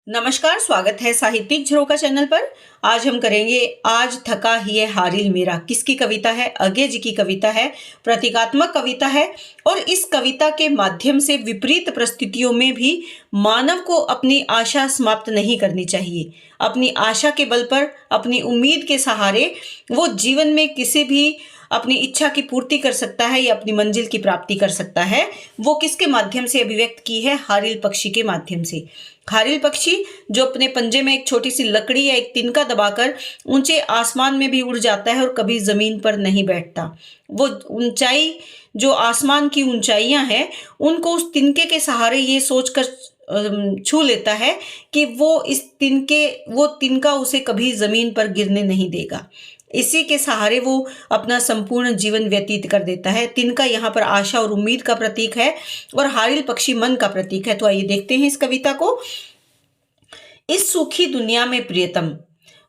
नमस्कार, स्वागत है साहित्यिक झरोखा चैनल पर। आज हम करेंगे आज थका ही है हारिल मेरा। किसकी कविता है? अज्ञे जी की कविता है, प्रतीकात्मक कविता है। और इस कविता के माध्यम से विपरीत परिस्थितियों में भी मानव को अपनी आशा समाप्त नहीं करनी चाहिए। अपनी आशा के बल पर, अपनी उम्मीद के सहारे वो जीवन में किसी भी अपनी इच्छा की पूर्ति कर सकता है या अपनी मंजिल की प्राप्ति कर सकता है। वो किसके माध्यम से अभिव्यक्त की है? हारिल पक्षी के माध्यम से। हारिल पक्षी जो अपने पंजे में एक छोटी सी लकड़ी या एक तिनका दबाकर ऊंचे आसमान में भी उड़ जाता है और कभी जमीन पर नहीं बैठता। वो ऊंचाई, जो आसमान की ऊंचाइयां हैं, उनको उस तिनके के सहारे ये सोचकर छू लेता है कि वो तिनका उसे कभी जमीन पर गिरने नहीं देगा। इसी के सहारे वो अपना संपूर्ण जीवन व्यतीत कर देता है। तिनका यहाँ पर आशा और उम्मीद का प्रतीक है और हारिल पक्षी मन का प्रतीक है। तो आइए देखते हैं इस कविता को। इस सूखी दुनिया में प्रियतम,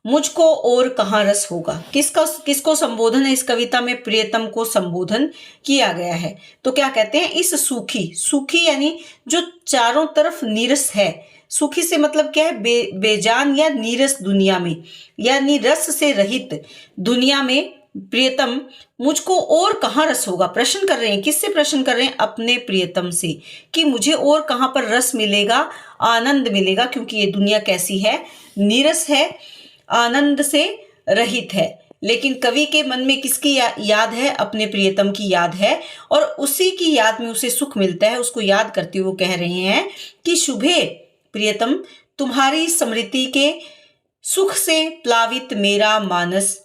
मुझको और कहाँ रस होगा। किसको संबोधन है इस कविता में? प्रियतम को संबोधन किया गया है। तो क्या कहते हैं? इस सूखी यानी जो चारों तरफ नीरस है। सूखी से मतलब क्या है? बेजान या नीरस दुनिया में, यानी रस से रहित दुनिया में प्रियतम, मुझको और कहाँ रस होगा। प्रश्न कर रहे हैं। किससे प्रश्न कर रहे हैं? अपने प्रियतम से, कि मुझे और कहाँ पर रस मिलेगा, आनंद मिलेगा, क्योंकि ये दुनिया कैसी है? नीरस है, आनंद से रहित है। लेकिन कवि के मन में किसकी याद है? अपने प्रियतम की याद है और उसी की याद में उसे सुख मिलता है। उसको याद करते हुए वो कह रहे हैं कि शुभे प्रियतम, तुम्हारी स्मृति के सुख से प्लावित मेरा मानस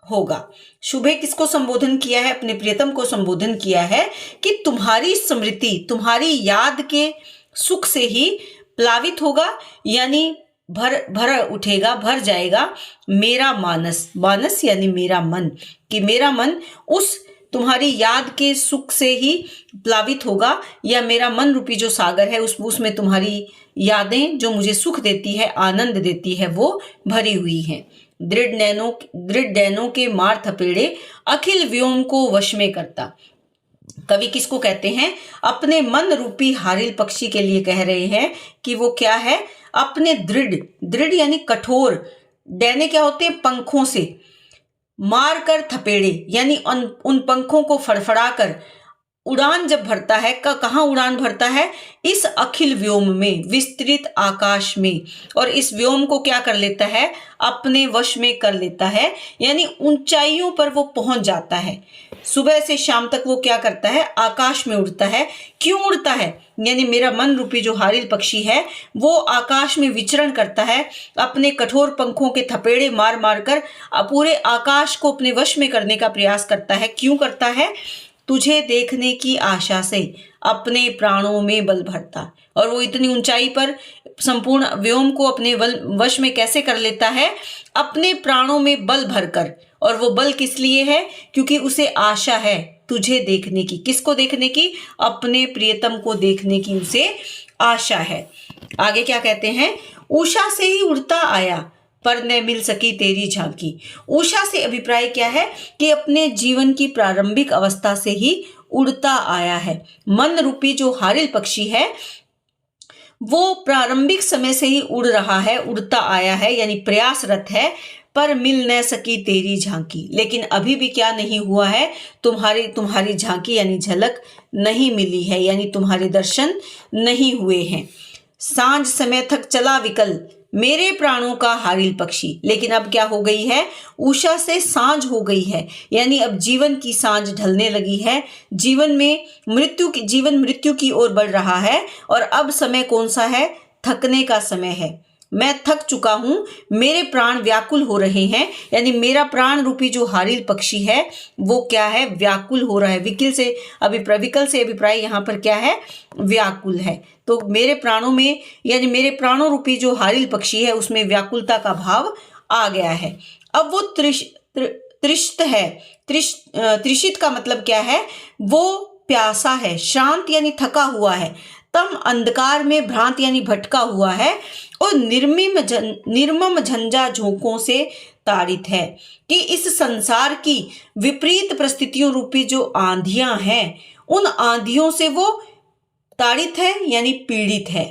होगा। शुभे किसको संबोधन किया है? अपने प्रियतम को संबोधन किया है कि तुम्हारी स्मृति, तुम्हारी याद के सुख से ही प्लावित होगा, यानी भर उठेगा, भर जाएगा मेरा मानस यानी मेरा मन, कि मेरा मन उस तुम्हारी याद के सुख से ही प्लावित होगा, या मेरा मन रूपी जो सागर है उसमें तुम्हारी यादें जो मुझे सुख देती है, आनंद देती है, वो भरी हुई हैं। दृढ़ नैनों के मार थपेड़े अखिल व्योम को वश में करता। कवि किसको कहते हैं? अपने मन रूपी हारिल पक्षी के लिए कह रहे हैं कि वो क्या है? अपने दृढ़ यानी कठोर, डैने क्या होते हैं? पंखों से मार कर थपेड़े, यानी उन पंखों को फड़फड़ाकर उड़ान जब भरता है। कहाँ उड़ान भरता है? इस अखिल व्योम में, विस्तृत आकाश में। और इस व्योम को क्या कर लेता है? अपने वश में कर लेता है, यानी ऊंचाइयों पर वो पहुंच जाता है। सुबह से शाम तक वो क्या करता है? आकाश में उड़ता है। क्यों उड़ता है? यानी मेरा मन रूपी जो हारिल पक्षी है वो आकाश में विचरण करता है, अपने कठोर पंखों के थपेड़े मार मार कर पूरे आकाश को अपने वश में करने का प्रयास करता है। क्यों करता है? तुझे देखने की आशा से अपने प्राणों में बल भरता। और वो इतनी ऊंचाई पर संपूर्ण व्योम को अपने वश में कैसे कर लेता है? अपने प्राणों में बल भरकर। और वो बल किस लिए है? क्योंकि उसे आशा है तुझे देखने की। किसको देखने की? अपने प्रियतम को देखने की उसे आशा है। आगे क्या कहते हैं? उषा से ही उड़ता आया पर न मिल सकी तेरी झांकी। उषा से अभिप्राय क्या है? कि अपने जीवन की प्रारंभिक अवस्था से ही उड़ता आया है। मन रूपी जो हारिल पक्षी है वो प्रारंभिक समय से ही उड़ रहा है, उड़ता आया है, यानी प्रयासरत है, पर मिल न सकी तेरी झांकी। लेकिन अभी भी क्या नहीं हुआ है? तुम्हारी झांकी यानी झलक नहीं मिली है, यानी तुम्हारे दर्शन नहीं हुए हैं। सांझ समय तक चला विकल मेरे प्राणों का हारिल पक्षी। लेकिन अब क्या हो गई है? उषा से सांझ हो गई है, यानी अब जीवन की सांझ ढलने लगी है। जीवन मृत्यु की ओर बढ़ रहा है। और अब समय कौन सा है? थकने का समय है। मैं थक चुका हूं, मेरे प्राण व्याकुल हो रहे हैं, यानी मेरा प्राण रूपी जो हारिल पक्षी है वो क्या है? व्याकुल हो रहा है। विकल से अभिप्राय यहाँ पर क्या है? व्याकुल है। तो मेरे प्राणों में, यानी मेरे प्राणों रूपी जो हारिल पक्षी है उसमें व्याकुलता का भाव आ गया है। अब वो तृष्ट है। तृषित का मतलब क्या है? वो प्यासा है। श्रांत यानी थका हुआ है। तम अंधकार में भ्रांत यानी भटका हुआ है। और निर्मम झंझा झोंकों से ताड़ित है, कि इस संसार की विपरीत परिस्थितियों रूपी जो आंधियां हैं उन आंधियों से वो ताड़ित है, यानी पीड़ित है।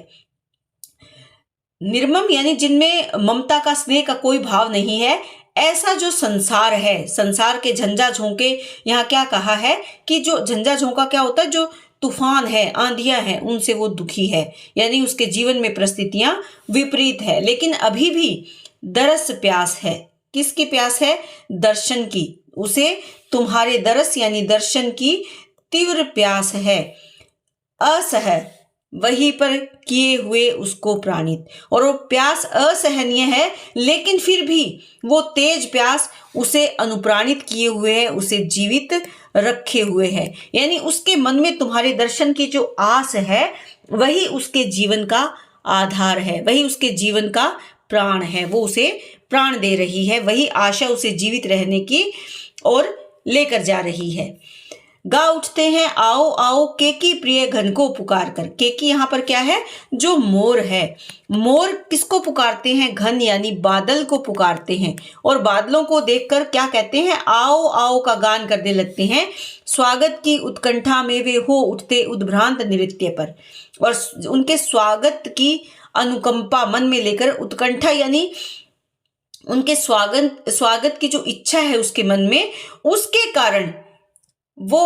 निर्मम यानी जिनमें ममता का, स्नेह का कोई भाव नहीं है, ऐसा जो संसार है, संसार के झंझा झोंके, यहाँ क्या कहा है कि जो झंझा झोंका क्या होता है, जो तूफान है, आंधियां हैं, उनसे वो दुखी है, यानी उसके जीवन में परिस्थितियां विपरीत है, लेकिन अभी भी दरस प्यास है। किसकी प्यास है? दर्शन की। उसे तुम्हारे दरस यानी दर्शन की तीव्र प्यास है। असह वहीं पर किए हुए उसको प्राणित, और वो प्यास असहनीय है, लेकिन फिर भी वो तेज प्यास उसे अनुप्राणित किए हुए है, उसे जीवित रखे हुए है। यानी उसके मन में तुम्हारे दर्शन की जो आस है, वही उसके जीवन का आधार है, वही उसके जीवन का प्राण है, वो उसे प्राण दे रही है, वही आशा उसे जीवित रहने की और लेकर जा रही है। गा उठते हैं आओ आओ केकी प्रिय घन को पुकार कर। केकी यहाँ पर क्या है? जो मोर है। मोर किसको पुकारते हैं? घन यानी बादल को पुकारते हैं, और बादलों को देखकर क्या कहते हैं? आओ आओ का गान करने लगते हैं। स्वागत की उत्कंठा में वे हो उठते उद्भ्रांत नृत्य पर, और उनके स्वागत की अनुकंपा मन में लेकर, उत्कंठा यानी उनके स्वागत की जो इच्छा है उसके मन में, उसके कारण वो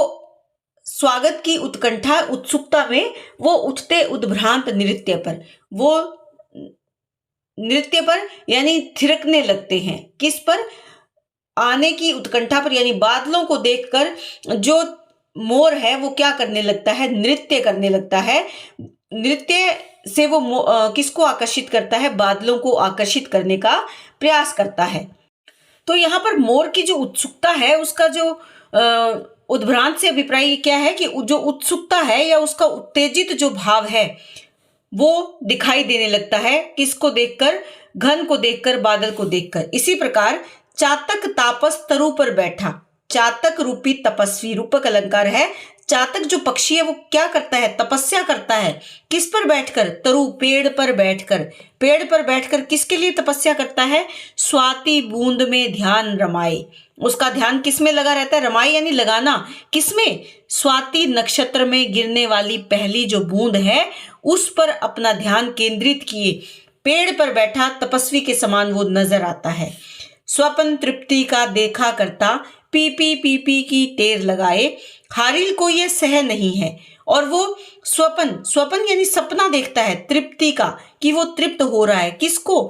स्वागत की उत्कंठा, उत्सुकता में वो उठते उद्भ्रांत नृत्य पर, वो नृत्य पर यानी थिरकने लगते हैं। किस पर? आने की उत्कंठा पर, यानी बादलों को देखकर जो मोर है वो क्या करने लगता है? नृत्य करने लगता है। नृत्य से वो किसको आकर्षित करता है? बादलों को आकर्षित करने का प्रयास करता है। तो यहाँ पर मोर की जो उत्सुकता है, उसका जो उद्भ्रांत से अभिप्राय क्या है कि जो उत्सुकता है या उसका उत्तेजित जो भाव है वो दिखाई देने लगता है। किसको देखकर? घन को देखकर, बादल को देखकर। इसी प्रकार चातक तापस तरु पर बैठा। चातक रूपी तपस्वी, रूपक अलंकार है। चातक जो पक्षी है वो क्या करता है? तपस्या करता है। किस पर बैठकर? तरु, पेड़ पर बैठकर। पेड़ पर बैठकर किसके लिए तपस्या करता है? स्वाति बूंद में ध्यान रमाए। उसका ध्यान किस में लगा रहता है? रमाए यानी लगाना। किसमें? स्वाति नक्षत्र में गिरने वाली पहली जो बूंद है उस पर अपना ध्यान केंद्रित किए पेड़ पर बैठा तपस्वी के समान वो नजर आता है। स्वपन तृप्ति का देखा करता पी की टेर लगाए। हारिल को ये सह नहीं है, और वो स्वपन यानी सपना देखता है तृप्ति का, कि वो तृप्त हो रहा है। किसको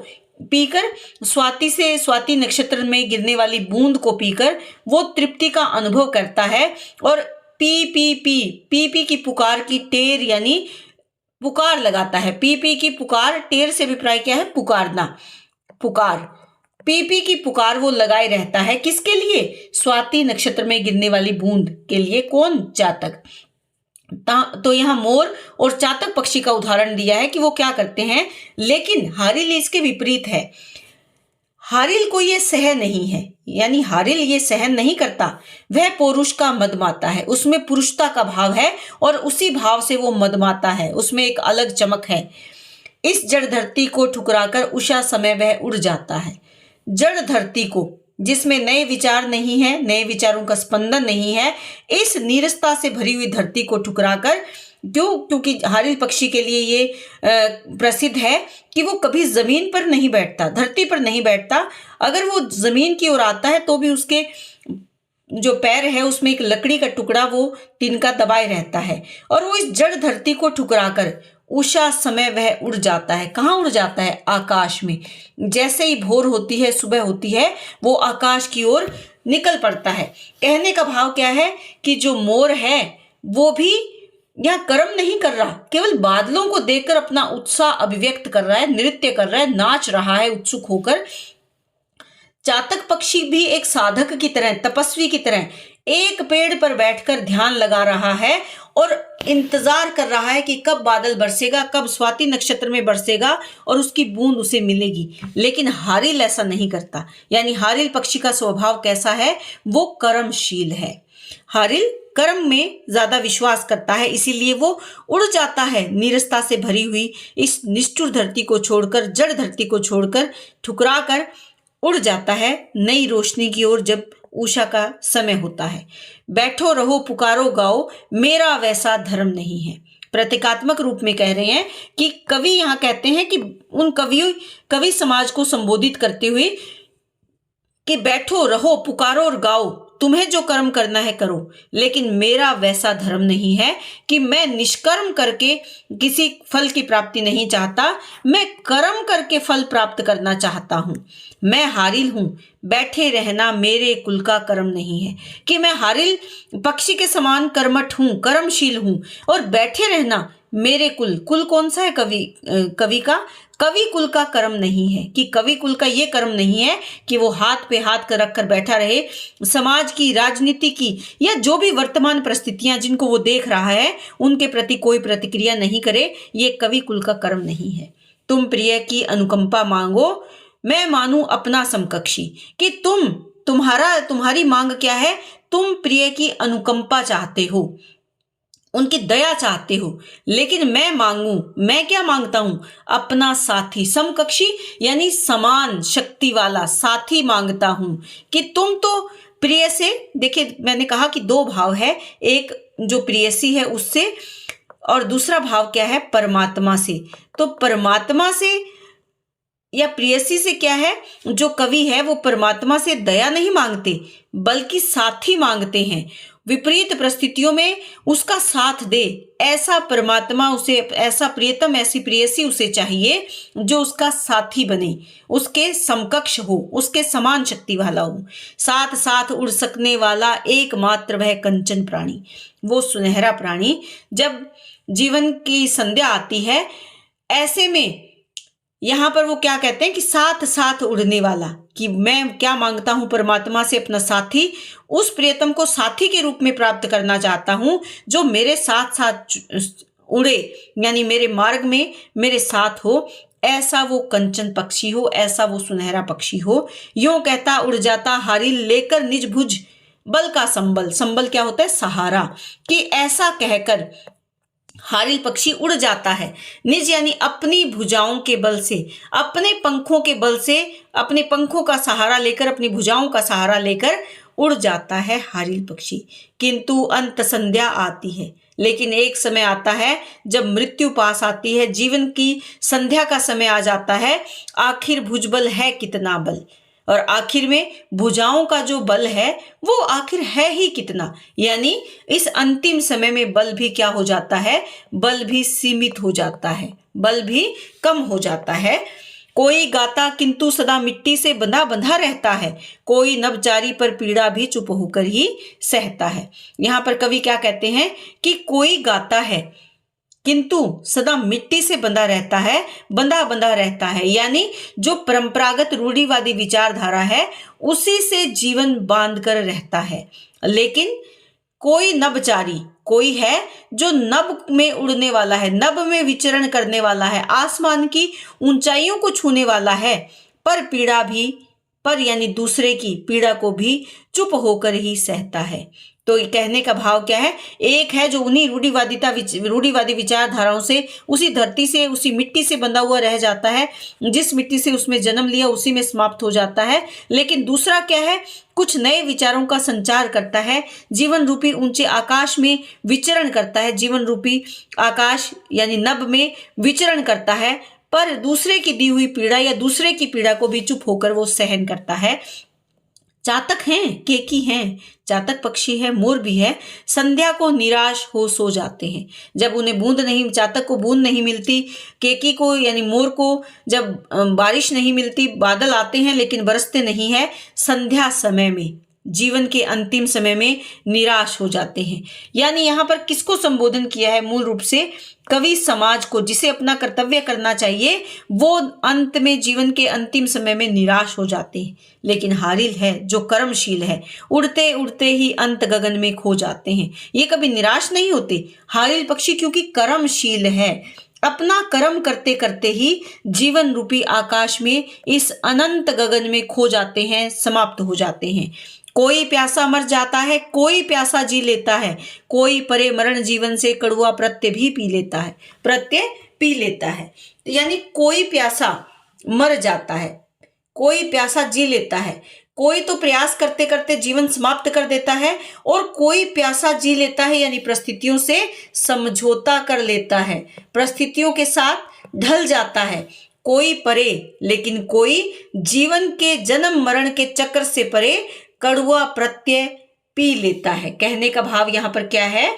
पीकर? स्वाति नक्षत्र में गिरने वाली बूंद को पीकर वो तृप्ति का अनुभव करता है। और पी की पुकार की टेर यानी पुकार लगाता है। पी की पुकार, टेर से अभिप्राय क्या है? पुकारना, पुकार। पी की पुकार वो लगाए रहता है। किसके लिए? स्वाति नक्षत्र में गिरने वाली बूंद के लिए। कौन? चातक। तो यहाँ मोर और चातक पक्षी का उदाहरण दिया है कि वो क्या करते हैं, लेकिन हारिल इसके विपरीत है। हारिल को ये सह नहीं है, यानी हारिल ये सहन नहीं करता। वह पुरुष का मदमाता है, उसमें पुरुषता का भाव है और उसी भाव से वो मदमाता है, उसमें एक अलग चमक है। इस जड़ धरती को ठुकराकर उषा समय वह उड़ जाता है। जड़ धरती को, जिसमें नए विचार नहीं है, नए विचारों का स्पंदन नहीं है, इस नीरसता से भरी हुई धरती को ठुकराकर, क्योंकि हारिल पक्षी के लिए ये प्रसिद्ध है कि वो कभी जमीन पर नहीं बैठता, धरती पर नहीं बैठता। अगर वो जमीन की ओर आता है तो भी उसके जो पैर है उसमें एक लकड़ी का टुकड़ा वो तिनका दबाए रहता है, और वो इस जड़ धरती को ठुकराकर उषा समय वह उड़ जाता है। कहाँ उड़ जाता है? आकाश में। जैसे ही भोर होती है, सुबह होती है, वो आकाश की ओर निकल पड़ता है। कहने का भाव क्या है कि जो मोर है वो भी यहाँ कर्म नहीं कर रहा, केवल बादलों को देखकर अपना उत्साह अभिव्यक्त कर रहा है, नृत्य कर रहा है, नाच रहा है उत्सुक होकर। चातक पक्षी भी एक साधक की तरह, तपस्वी की तरह एक पेड़ पर बैठकर ध्यान लगा रहा है और इंतजार कर रहा है कि कब बादल बरसेगा, कब स्वाति नक्षत्र में बरसेगा और उसकी बूंद उसे मिलेगी। लेकिन हारिल ऐसा नहीं करता। यानी हारिल पक्षी का स्वभाव कैसा है? वो कर्मशील है। हारिल कर्म में ज्यादा विश्वास करता है, इसीलिए वो उड़ जाता है नीरसता से भरी हुई इस निष्ठुर धरती को छोड़कर, जड़ धरती को छोड़कर, ठुकरा कर उड़ जाता है नई रोशनी की ओर जब उषा का समय होता है। बैठो रहो पुकारो गाओ, मेरा वैसा धर्म नहीं है। प्रतीकात्मक रूप में कह रहे हैं कि कवि यहाँ कहते हैं कि उन कवि समाज को संबोधित करते हुए कि बैठो रहो पुकारो और गाओ, तुम्हें जो कर्म करना है करो, लेकिन मेरा वैसा धर्म नहीं है कि मैं निष्कर्म करके किसी फल की प्राप्ति नहीं चाहता, मैं कर्म करके फल प्राप्त करना चाहता हूं। मैं हारिल हूं, बैठे रहना मेरे कुल का कर्म नहीं है। कि मैं हारिल पक्षी के समान कर्मठ हूं, कर्मशील हूं, और बैठे रहना मेरे कुल कौन सा है? कवि का, कवि कुल का कर्म नहीं है। कि कवि कुल का ये कर्म नहीं है कि वो हाथ पे हाथ कर रखकर बैठा रहे, समाज की, राजनीति की या जो भी वर्तमान परिस्थितियां जिनको वो देख रहा है उनके प्रति कोई प्रतिक्रिया नहीं करे, ये कवि कुल का कर्म नहीं है। तुम प्रिय की अनुकंपा मांगो, मैं मानूं अपना समकक्षी। कि तुम्हारी मांग क्या है? तुम प्रिय की अनुकंपा चाहते हो, उनकी दया चाहते हो, लेकिन मैं क्या मांगता हूं? अपना साथी, समकक्षी यानी समान शक्ति वाला साथी मांगता हूं। कि तुम तो प्रिय से, देखिए मैंने कहा कि दो भाव है, एक जो प्रियसी है उससे, और दूसरा भाव क्या है? परमात्मा से। तो परमात्मा से या प्रेयसी से क्या है? जो कवि है वो परमात्मा से दया नहीं मांगते बल्कि साथी मांगते हैं। विपरीत परिस्थितियों में उसका साथ दे, ऐसा परमात्मा उसे, ऐसा प्रियतम, ऐसी प्रेयसी उसे चाहिए जो उसका साथी बने, उसके समकक्ष हो, उसके समान शक्ति वाला हो, साथ साथ उड़ सकने वाला एकमात्र वह कंचन प्राणी, वो सुनहरा प्राणी। जब जीवन की संध्या आती है, ऐसे में यहां पर वो क्या कहते हैं कि साथ साथ उड़ने वाला। कि मैं क्या मांगता हूं? परमात्मा से अपना साथी, उस प्रियतम को साथी के रूप में प्राप्त करना चाहता हूं जो मेरे साथ साथ उड़े, यानी मेरे मार्ग में मेरे साथ हो। ऐसा वो कंचन पक्षी हो, ऐसा वो सुनहरा पक्षी हो। यूं कहता उड़ जाता हारिल लेकर निज भुज बल का संबल। संबल क्या होता है? सहारा। कि ऐसा कहकर हारिल पक्षी उड़ जाता है, निज यानी अपनी भुजाओं के बल से, अपने पंखों के बल से, अपने पंखों का सहारा लेकर, अपनी भुजाओं का सहारा लेकर उड़ जाता है हारिल पक्षी। किंतु अंत संध्या आती है, लेकिन एक समय आता है जब मृत्यु पास आती है, जीवन की संध्या का समय आ जाता है। आखिर भुजबल है कितना बल, और आखिर में भुजाओं का जो बल है वो आखिर है ही कितना। यानी इस अंतिम समय में बल भी क्या हो जाता है? बल भी सीमित हो जाता है, बल भी कम हो जाता है। कोई गाता किंतु सदा मिट्टी से बंधा बंधा रहता है, कोई नवचारी पर पीड़ा भी चुप होकर ही सहता है। यहाँ पर कवि क्या कहते हैं कि कोई गाता है किंतु सदा मिट्टी से बंधा रहता है, बंधा रहता है, यानी जो परंपरागत रूढ़िवादी विचारधारा है उसी से जीवन बांध कर रहता है। लेकिन कोई नभचारी, कोई है जो नभ में उड़ने वाला है, नभ में विचरण करने वाला है, आसमान की ऊंचाइयों को छूने वाला है, पर पीड़ा भी, पर यानी दूसरे की पीड़ा को भी चुप होकर ही सहता है। तो कहने का भाव क्या है? एक है जो उन्हीं रूढ़िवादी विचारधाराओं से, उसी धरती से, उसी मिट्टी से बंधा हुआ रह जाता है, जिस मिट्टी से उसमें जन्म लिया उसी में समाप्त हो जाता है। लेकिन दूसरा क्या है? कुछ नए विचारों का संचार करता है, जीवन रूपी ऊंचे आकाश में विचरण करता है, जीवन रूपी आकाश यानी नभ में विचरण करता है, पर दूसरे की दी हुई पीड़ा या दूसरे की पीड़ा को भी चुप होकर वो सहन करता है। चातक हैं, केकी हैं, चातक पक्षी है, मोर भी है, संध्या को निराश हो सो जाते हैं। जब उन्हें चातक को बूंद नहीं मिलती, केकी को यानी मोर को जब बारिश नहीं मिलती, बादल आते हैं लेकिन बरसते नहीं है, संध्या समय में, जीवन के अंतिम समय में निराश हो जाते हैं। यानी यहाँ पर किसको संबोधन किया है? मूल रूप से कवि समाज को, जिसे अपना कर्तव्य करना चाहिए वो अंत में, जीवन के अंतिम समय में निराश हो जाते हैं। लेकिन हारिल है जो कर्मशील है, उड़ते उड़ते ही अंत गगन में खो जाते हैं, ये कभी निराश नहीं होते हारिल पक्षी, क्योंकि कर्मशील है। अपना कर्म करते करते ही जीवन रूपी आकाश में, इस अनंत गगन में खो जाते हैं, समाप्त हो जाते हैं। कोई प्यासा मर जाता है, कोई प्यासा जी लेता है, कोई परे मरण जीवन से कड़ुआ प्रत्यय भी पी लेता है, प्रत्यय पी लेता है। यानी कोई प्यासा मर जाता है, कोई प्यासा जी लेता है, कोई तो प्रयास करते करते जीवन समाप्त कर देता है और कोई प्यासा जी लेता है, यानी परिस्थितियों से समझौता कर लेता है, परिस्थितियों के साथ ढल जाता है। कोई परे, लेकिन कोई जीवन के जन्म मरण के चक्र से परे कड़वा प्रत्यय पी लेता है। कहने का भाव यहाँ पर क्या है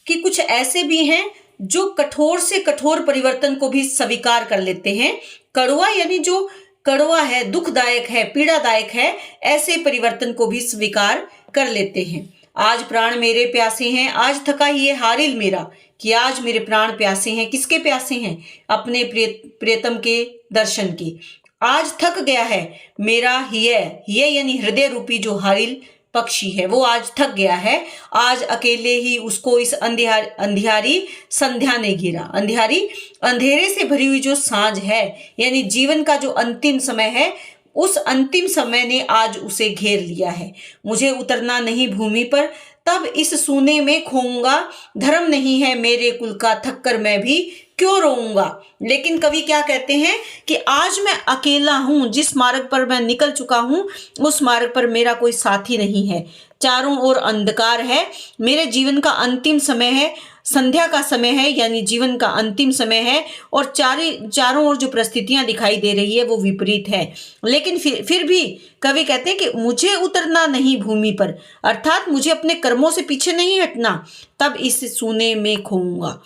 कि कुछ ऐसे भी हैं जो कठोर से कठोर परिवर्तन को भी स्वीकार कर लेते हैं। कड़वा यानी जो कड़वा है, दुखदायक है, पीड़ादायक है, ऐसे परिवर्तन को भी स्वीकार कर लेते हैं। आज प्राण मेरे प्यासे हैं, आज थका ही है हारिल मेरा, कि आज मेरे प्राण प्यासे हैं। किसके प्यासे हैं? अपने प्रियतम के दर्शन की। आज थक गया है मेरा हिय यानी हृदय रूपी जो हारिल पक्षी है, वो आज थक गया है। आज अकेले ही उसको इस अंधियारी संध्या ने घेरा। अंधेरे से भरी हुई जो सांझ है, यानी जीवन का जो अंतिम समय है, उस अंतिम समय ने आज उसे घेर लिया है। मुझे उतरना नहीं भूमि पर, तब इस सूने में खोऊंगा। धर्म नहीं है मेरे कुल का, थक कर मैं भी क्यों रोऊंगा। लेकिन कवि क्या कहते हैं कि आज मैं अकेला हूं, जिस मार्ग पर मैं निकल चुका हूं उस मार्ग पर मेरा कोई साथी नहीं है। चारों ओर अंधकार है, मेरे जीवन का अंतिम समय है, संध्या का समय है, यानी जीवन का अंतिम समय है। और चारों ओर जो परिस्थितियां दिखाई दे रही है वो विपरीत है। लेकिन फिर भी कवि कहते हैं कि मुझे उतरना नहीं भूमि पर, अर्थात मुझे अपने कर्मों से पीछे नहीं हटना। तब इस सूने में खोऊंगा,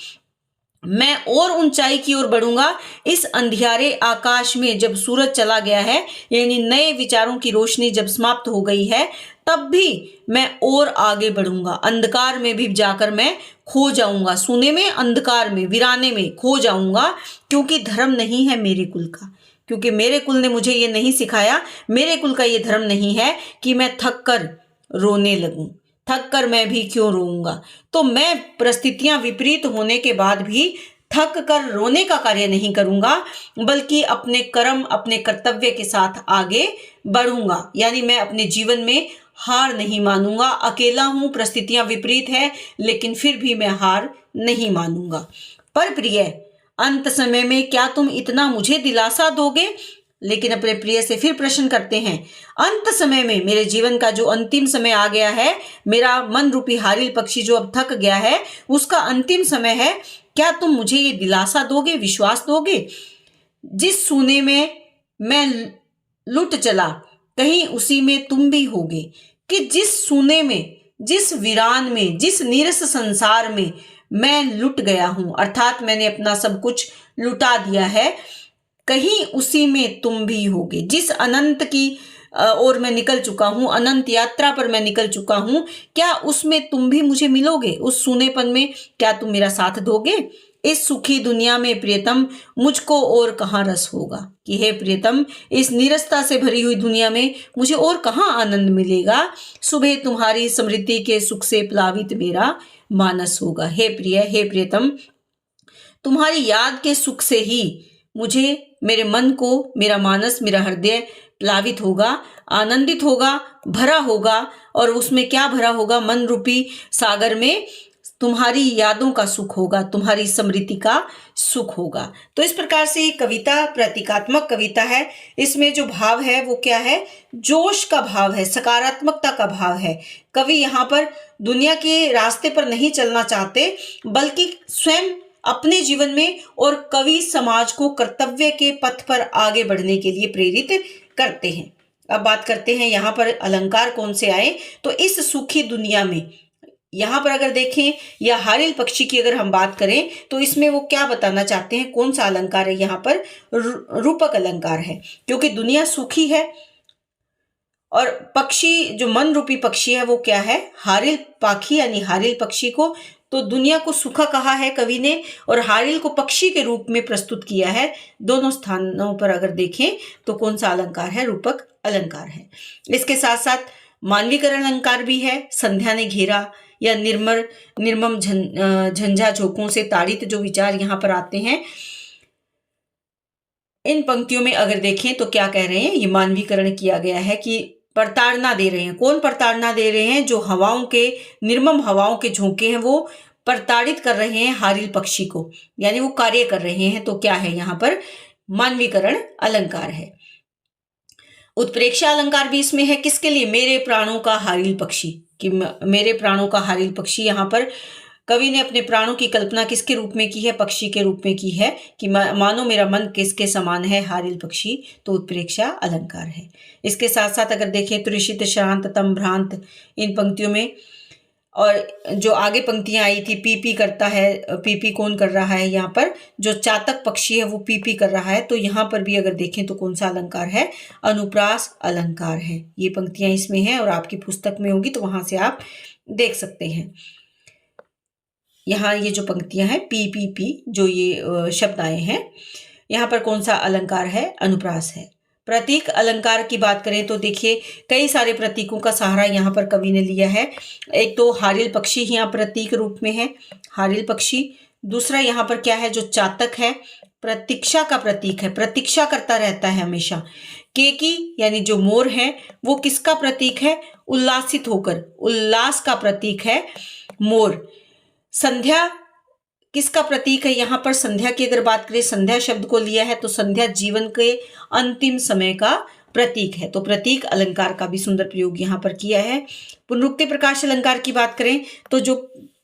मैं और ऊंचाई की ओर बढ़ूंगा। इस अंधियारे आकाश में जब सूरज चला गया है, यानी नए विचारों की रोशनी जब समाप्त हो गई है, तब भी मैं और आगे बढ़ूंगा। अंधकार में भी जाकर मैं खो जाऊंगा, सूने में, अंधकार में, वीराने में खो जाऊंगा। क्योंकि धर्म नहीं है मेरे कुल का, क्योंकि मेरे कुल ने मुझे ये नहीं सिखाया, मेरे कुल का ये धर्म नहीं है कि मैं थक कर रोने लगूं। थक कर मैं भी क्यों रोऊंगा। तो मैं परिस्थितियां विपरीत होने के बाद भी थक कर रोने का कार्य नहीं करूंगा, बल्कि अपने कर्म, अपने कर्तव्य के साथ आगे बढ़ूंगा। यानी मैं अपने जीवन में हार नहीं मानूंगा। अकेला हूं, परिस्थितियां विपरीत है, लेकिन फिर भी मैं हार नहीं मानूंगा। पर प्रिय, अंत समय में क्या तुम इतना मुझे दिलासा दोगे? लेकिन अपने प्रिय से फिर प्रश्न करते हैं, अंत समय में, मेरे जीवन का जो अंतिम समय आ गया है, मेरा मन रूपी हारिल पक्षी जो अब थक गया है, उसका अंतिम समय है, क्या तुम मुझे ये दिलासा दोगे, विश्वास दोगे? जिस सूने में मैं लुट चला, कहीं उसी में तुम भी होगे। कि जिस सूने में, जिस वीरान में, जिस नीरस संसार में मैं लुट गया हूं, अर्थात मैंने अपना सब कुछ लुटा दिया है, कहीं उसी में तुम भी होगे। जिस अनंत की ओर मैं निकल चुका हूं, अनंत यात्रा पर मैं निकल चुका हूं, क्या उसमें तुम भी मुझे मिलोगे? उस सूनेपन में क्या तुम मेरा साथ दोगे? इस सुखी दुनिया में प्रियतम मुझको और कहाँ रस होगा। कि हे प्रियतम, इस नीरसता से भरी हुई दुनिया में मुझे और कहाँ आनंद मिलेगा। सुबह तुम्हारी स्मृति के सुख से प्लावित मेरा मानस होगा। हे प्रिय, हे प्रियतम, तुम्हारी याद के सुख से ही मुझे, मेरे मन को, मेरा मानस, मेरा हृदय प्लावित होगा, आनंदित होगा, भरा होगा। और उसमें क्या भरा होगा? मन रूपी सागर में तुम्हारी यादों का सुख होगा, तुम्हारी स्मृति का सुख होगा। तो इस प्रकार से ये कविता प्रतीकात्मक कविता है। इसमें जो भाव है वो क्या है? जोश का भाव है, सकारात्मकता का भाव है। कवि यहाँ पर दुनिया के रास्ते पर नहीं चलना चाहते, बल्कि स्वयं अपने जीवन में और कवि समाज को कर्तव्य के पथ पर आगे बढ़ने के लिए प्रेरित करते हैं। अब बात करते हैं यहाँ पर अलंकार कौन से आए। तो इस सुखी दुनिया में, यहाँ पर अगर देखें, या हारिल पक्षी की अगर हम बात करें, तो इसमें वो क्या बताना चाहते हैं? कौन सा अलंकार है यहाँ पर? रूपक अलंकार है, क्योंकि दुनिया सुखी है और पक्षी जो मन रूपी पक्षी है वो क्या है? हारिल पाखी, यानी हारिल पक्षी को तो दुनिया को सुखा कहा है कवि ने, और हारिल को पक्षी के रूप में प्रस्तुत किया है। दोनों स्थानों पर अगर देखें तो कौन सा अलंकार है? रूपक अलंकार है। इसके साथ साथ मानवीकरण अलंकार भी है। संध्या ने घेरा, या निर्मम झंझा झोंकों से ताड़ित जो विचार यहाँ पर आते हैं, इन पंक्तियों में अगर देखें तो क्या कह रहे हैं? ये मानवीकरण किया गया है कि प्रताड़ना दे रहे हैं। कौन प्रताड़ना दे रहे हैं? जो हवाओं के, निर्मम हवाओं के झोंके हैं, वो प्रताड़ित कर रहे हैं हारिल पक्षी को, यानी वो कार्य कर रहे हैं। तो क्या है यहाँ पर? मानवीकरण अलंकार है। उत्प्रेक्षा अलंकार भी इसमें है, किसके लिए? मेरे प्राणों का हारिल पक्षी, कि मेरे प्राणों का हारिल पक्षी। यहाँ पर कवि ने अपने प्राणों की कल्पना किसके रूप में की है? पक्षी के रूप में की है, कि मानो मेरा मन किसके समान है? हारिल पक्षी, तो उत्प्रेक्षा अलंकार है। इसके साथ साथ अगर देखें तो ऋषित शांत तम भ्रांत, इन पंक्तियों में, और जो आगे पंक्तियां आई थी, पी करता है, पी कौन कर रहा है? यहाँ पर जो चातक पक्षी है वो पी कर रहा है, तो यहाँ पर भी अगर देखें तो कौन सा अलंकार है? अनुप्रास अलंकार है। ये पंक्तियां इसमें हैं और आपकी पुस्तक में होगी तो वहां से आप देख सकते हैं। यहाँ ये जो पंक्तियां हैं पी जो ये शब्द आए हैं, यहाँ पर कौन सा अलंकार है? अनुप्रास है। प्रतीक अलंकार की बात करें तो देखिए कई सारे प्रतीकों का सहारा यहाँ पर कवि ने लिया है। एक तो हारिल पक्षी यहाँ प्रतीक रूप में है, हारिल पक्षी। दूसरा यहाँ पर क्या है? जो चातक है, प्रतीक्षा का प्रतीक है, प्रतीक्षा करता रहता है हमेशा। केकी यानी जो मोर है वो किसका प्रतीक है? उल्लासित होकर, उल्लास का प्रतीक है मोर। संध्या किसका प्रतीक है? यहाँ पर संध्या की अगर बात करें, संध्या शब्द को लिया है तो संध्या जीवन के अंतिम समय का प्रतीक है, तो प्रतीक अलंकार का भी सुंदर प्रयोग यहाँ पर किया है। पुनरुक्ति प्रकाश अलंकार की बात करें तो जो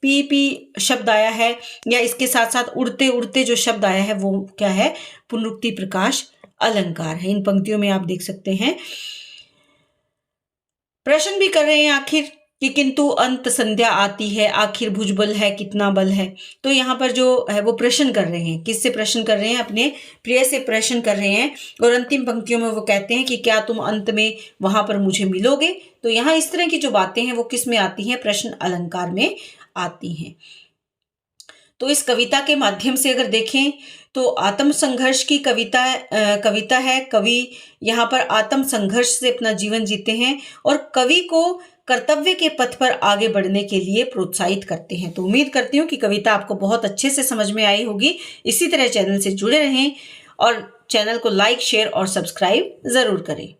पी शब्द आया है, या इसके साथ साथ उड़ते उड़ते जो शब्द आया है वो क्या है? पुनरुक्ति प्रकाश अलंकार है। इन पंक्तियों में आप देख सकते हैं। प्रश्न भी कर रहे हैं आखिर कि किंतु अंत संध्या आती है, आखिर भुजबल है कितना बल है। तो यहाँ पर जो है वो प्रश्न कर रहे हैं, किससे प्रश्न कर रहे हैं? अपने प्रिय से प्रश्न कर रहे हैं। और अंतिम पंक्तियों में वो कहते हैं कि क्या तुम अंत में वहां पर मुझे मिलोगे? तो यहाँ इस तरह की जो बातें हैं वो किस में आती हैं? प्रश्न अलंकार में आती हैं। तो इस कविता के माध्यम से अगर देखें तो आत्म संघर्ष की कविता है। कवि यहाँ पर आत्म संघर्ष से अपना जीवन जीते हैं और कवि को कर्तव्य के पथ पर आगे बढ़ने के लिए प्रोत्साहित करते हैं। तो उम्मीद करती हूँ कि कविता आपको बहुत अच्छे से समझ में आई होगी। इसी तरह चैनल से जुड़े रहें और चैनल को लाइक, शेयर और सब्सक्राइब जरूर करें।